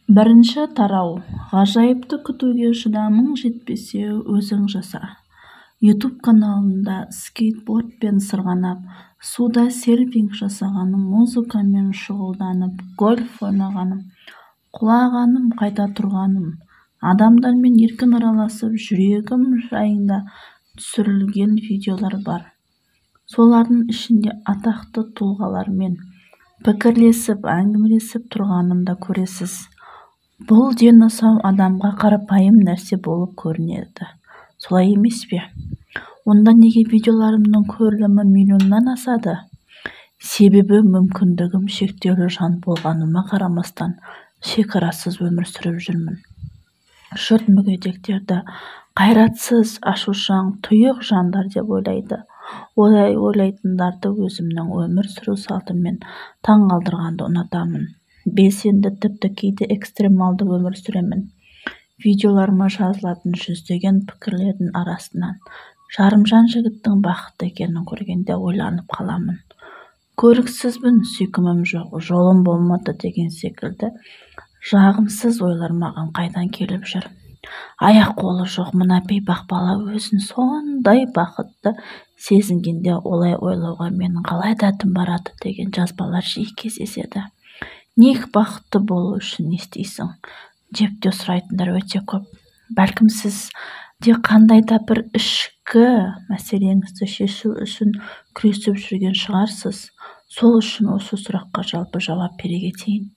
Бірінші тарау. Ғажайыпты күтуге шыдамың жетпесе, өзің жаса. YouTube каналында скейтбордпен сырғанап, суда серфинг жасағаным, музыкамен шұғылданып, гольф ойнағаным, құлағаным, қайта тұрғаным, адамдармен еркін араласып, жүрегім жайында түсірілген видеолар бар. Солардың ішінде атақты тұлғалармен пікірлесіп, әңгімелесіп тұрғанымда көресіз. Бұл дені сау адамға қарапайым нәрсе болып көрінеді. Солай емес пе? Онда неге видеоларымның көрілімі миллионнан асады? Себебі мүмкіндігім шектеулі жан болғаныма қарамастан шекарасыз өмір сүріп жүрмін. Жұрт мүгедектерді қайратсыз, ашушаң, тұйық жандар деп ойлайды. Олай ойлайтындарды өзімнің өмір сүру салтыммен таңғалдырғанды ұнатамын. Белсенді, тіпті кейде экстремалды өмір сүремін. Видеоларыма жазылатын жүздеген пікірлердің арасынан жарымжан жігіттің бақытты екенін көргенде ойланып қаламын. Көріксізбін, сүйкімім жоқ, жолым болмады деген секілді жағымсыз ойлар маған қайдан келіп жүр. Аяқ-қолы жоқ мына бейбақ бала өзін сондай бақытты сезінгенде олай ойлауға менің қалай дәтім барады деген жазбалар жиі кездеседі. Неғ бақытты болу үшін не істейсің деп те сұрайтындар өте көп. Бәлкім сіз де қандай да бір ішкі мәселеңізді шешу үшін күресіп жүрген шығарсыз. Сол үшін осы сұраққа жалпы жауап бере кетейін.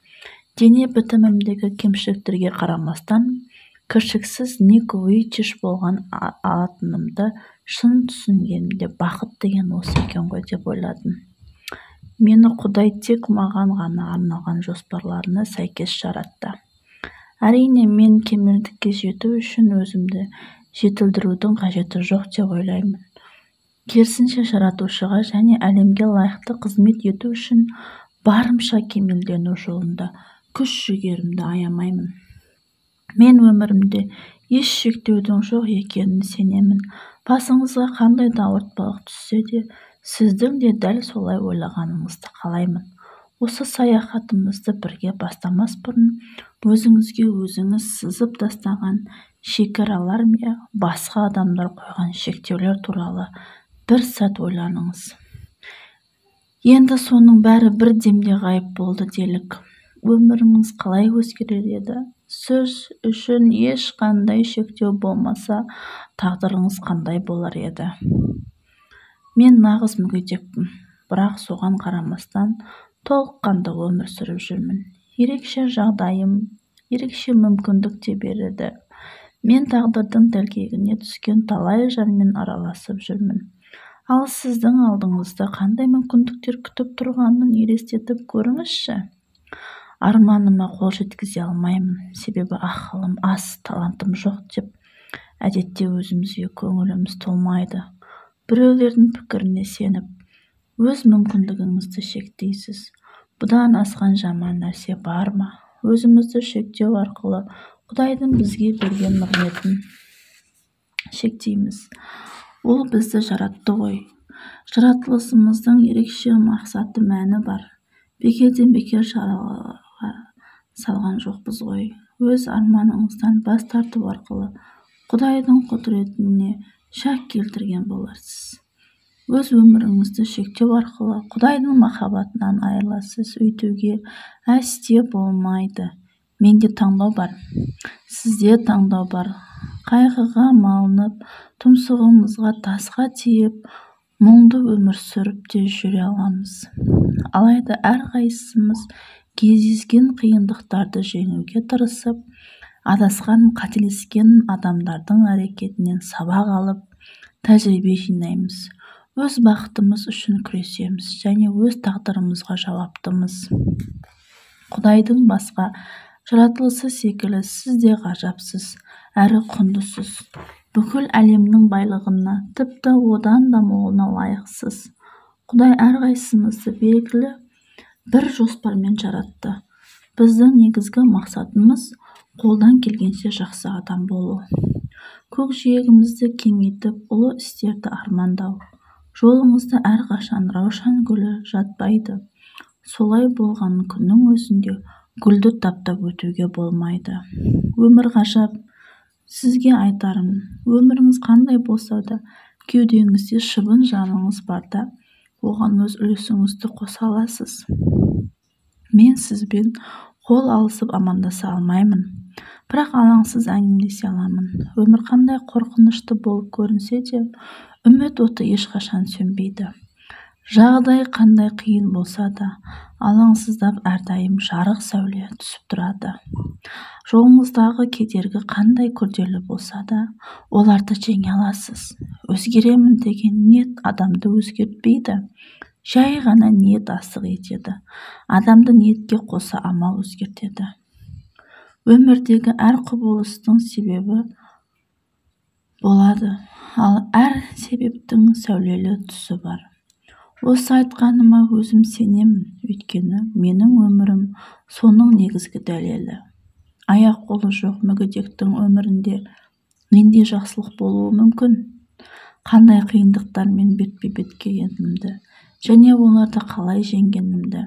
Дене бітімімдегі кемшіліктерге қарамастан, кіршіксіз Ник Вуйчич болған атынымды шын түсінгенімде бақыт деген осы екен ғой деп ойладым. Мені Құдай тек маған ғана арналған жоспарларына сәйкес жаратты. Әрине, мен кемелдікке жету үшін өзімді жетілдірудің қажеті жоқ деп ойлаймын. Керісінше жаратушыға және әлемге лайықты қызмет ету үшін барымша кемелдену жолында күш-жігерімді аямаймын. Мен өмірімде еш шектеудің жоқ екенін сенемін. Басыңызға қандай да ауыртпалық түссе де, сіздің де дәл солай ойлағаныңызды қалаймын. Осы саяхатымызды бірге бастамас бұрын өзіңізге өзіңіз сызып тастаған шекаралар мен басқа адамдар қойған шектеулер туралы бір сәт ойланыңыз. Енді соның бәрі бір демде ғайып болды делік. Өміріңіз қалай өзгерер еді? Сіз үшін ешқандай шектеу болмаса, тағдырыңыз қандай болар еді? Мен нағыз мүгедекпін, бірақ соған қарамастан толыққанды өмір сүріп жүрмін. Ерекше жағдайым, ерекше мүмкіндік те береді. Мен тағдырдың тәлкегіне түскен талай жанмен араласып жүрмін. Ал сіздің алдыңызда қандай мүмкіндіктер күтіп тұрғанын елестетіп көріңізші. Арманыма қол жеткізе алмаймын, себебі ақылым аз, талантым жоқ деп әдетте өзімізге көңіліміз толмайды. Біреулердің пікіріне сеніп, өз мүмкіндігіңізді шектейсіз. Бұдан асқан жаман нәрсе бар ма? Өзімізді шектеу арқылы Құдайдың бізге берген нығметін шектейміз. Ол бізді жаратты ғой. Жаратылысымыздың ерекше мақсаты, мәні бар. Бекерден бекер шаруаға салған жоқпыз ғой. Өз арманыңыздан бас тарту арқылы Құдайдың құдіретіне шәк келтірген боларсыз. Өз өміріңізді шектеу арқылы Құдайдың махаббатынан айырыласыз. Өйтуге әсте болмайды. Менде таңдау бар. Сізде таңдау бар. Қайғыға малынып, тұмсығымызға тасқа тиіп, мұңды өмір сүріп те жүре аламыз. Алайда әрқайсымыз кездескен қиындықтарды жеңуге тырысып, адасқан, қателескен адамдардың әрекетінен сабақ алып, тәжірибе жинаймыз. Өз бақытымыз үшін күресеміз және өз тағдырымызға жауаптымыз. Құдайдың басқа жаратылысы секілді сіз де ғажапсыз, әрі құндысыз. Бүкіл әлемнің байлығына, тіпті одан да молына лайықсыз. Құдай әрқайсымызды белгілі бір жоспармен жаратты. Біздің негізгі мақсатымыз қолдан келгенше жақсы адам болу. Көкжиегімізді кеңейтіп, ұлы істерді армандау. Жолыңызда әрқашан раушан гүлі жатпайды. Солай болған күннің өзінде гүлді таптап өтуге болмайды. Өмір ғажап. Сізге айтарым, өміріңіз қандай болса да, кеудеңізде шыбын жаныңыз барда, оған өз үлесіңізді қоса аласыз. Мен сізбен қол алысып амандаса алмаймын, бірақ алаңсыз әңгімелесе аламын. Өмір қандай қорқынышты болып көрінсе де, үміт оты ешқашан сөнбейді. Жағдай қандай қиын болса да, алаңсыздап әрдайым жарық сәуле түсіп тұрады. Жолыңыздағы кедергі қандай күрделі болса да, оларды жеңе аласыз. Өзгеремін деген ниет адамды өзгертпейді, жай ғана ниет асық етеді. Адамды ниетке қоса амал өзгертеді. Өмірдегі әр құбылыстың себебі болады, ал әр себептің сәулелі тұсы бар. Осы айтқаныма өзім сенемін, өйткені менің өмірім соның негізгі дәлелі. Аяқ-қолы жоқ мүгедектің өмірінде нендей жақсылық болуы мүмкін? Қандай қиындықтармен бетпе-бет келгенімді және оларды қалай жеңгенімді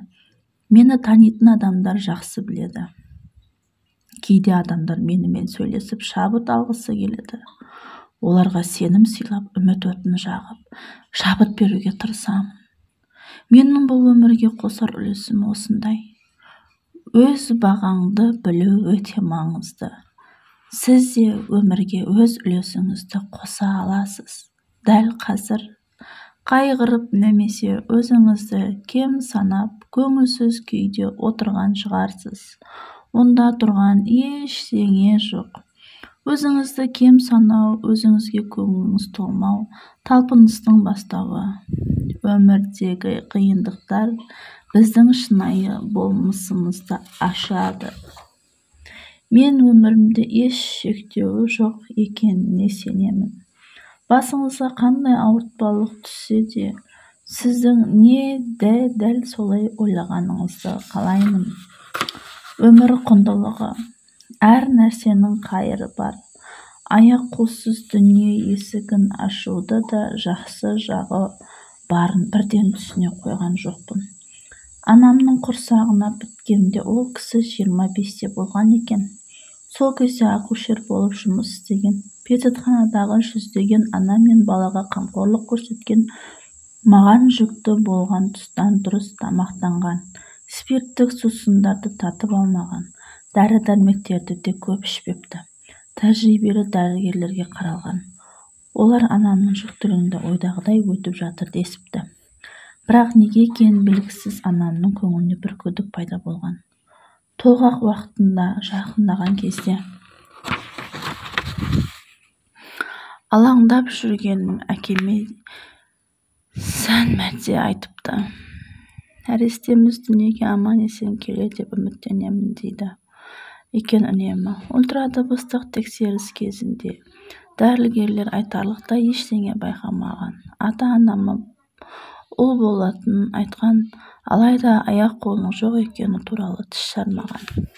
мені танитын адамдар жақсы біледі. Кейде адамдар менімен сөйлесіп шабыт алғысы келеді. Оларға сенім сыйлап, үміт отын жағып, шабыт беруге тырысамын. Менің бұл өмірге қосар үлесім осындай. Өз бағаңды білу өте маңызды. Сіз де өмірге өз үлесіңізді қоса аласыз. Дәл қазір қайғырып немесе өзіңізді кем санап, көңілсіз күйде отырған шығарсыз. Онда тұрған ештеңе жоқ. Өзіңізді кем санау, өзіңізге көңіліңіз толмау, талпыныстың бастауы. Өмірдегі қиындықтар біздің шынайы болмысымызды ашады. Мен өмірімде еш шектеуі жоқ екеніне сенемін. Басыңызға қандай ауыртпалық түссе де, сіздің не дәл солай ойлағаныңызды қалаймын. Өмір құндылығы. Әр нәрсенің қайыры бар. Аяқ-қолсыз дүние есігін ашуды да жақсы жағы барын бірден түсіне қойған жоқпын. Анамның құрсағына біткенде ол кісі 25-те болған екен. Сол кезде акушер болып жұмыс істеген. Перзентханадағы жүздеген ана мен балаға қамқорлық көрсеткен, маған жүкті болған тұстан дұрыс тамақтанған, спирттік сусындарды татып алмаған, дәрі-дәрмектерді де көп ішпепті. Тәжірибелі дәрігерлерге қаралған. Олар анамның жүктілігінде ойдағыдай өтіп жатыр десіпті. Бірақ неге екенін белгісіз анамның көңіліне бір күдік пайда болған. Толғақ уақытында жақындаған кезде алаңдап жүргенім әкеме сан мәрте айтыпты. Нәрестеміз дүниеге аман-есен келе деп үміттенемін дейді екен үнемі. Ультрадыбыстық тексеріс кезінде дәрігерлер айтарлықтай ештеңе байқамаған. Ата-анама ұл болатынын айтқан, алайда аяқ-қолының жоқ екені туралы тіс жармаған.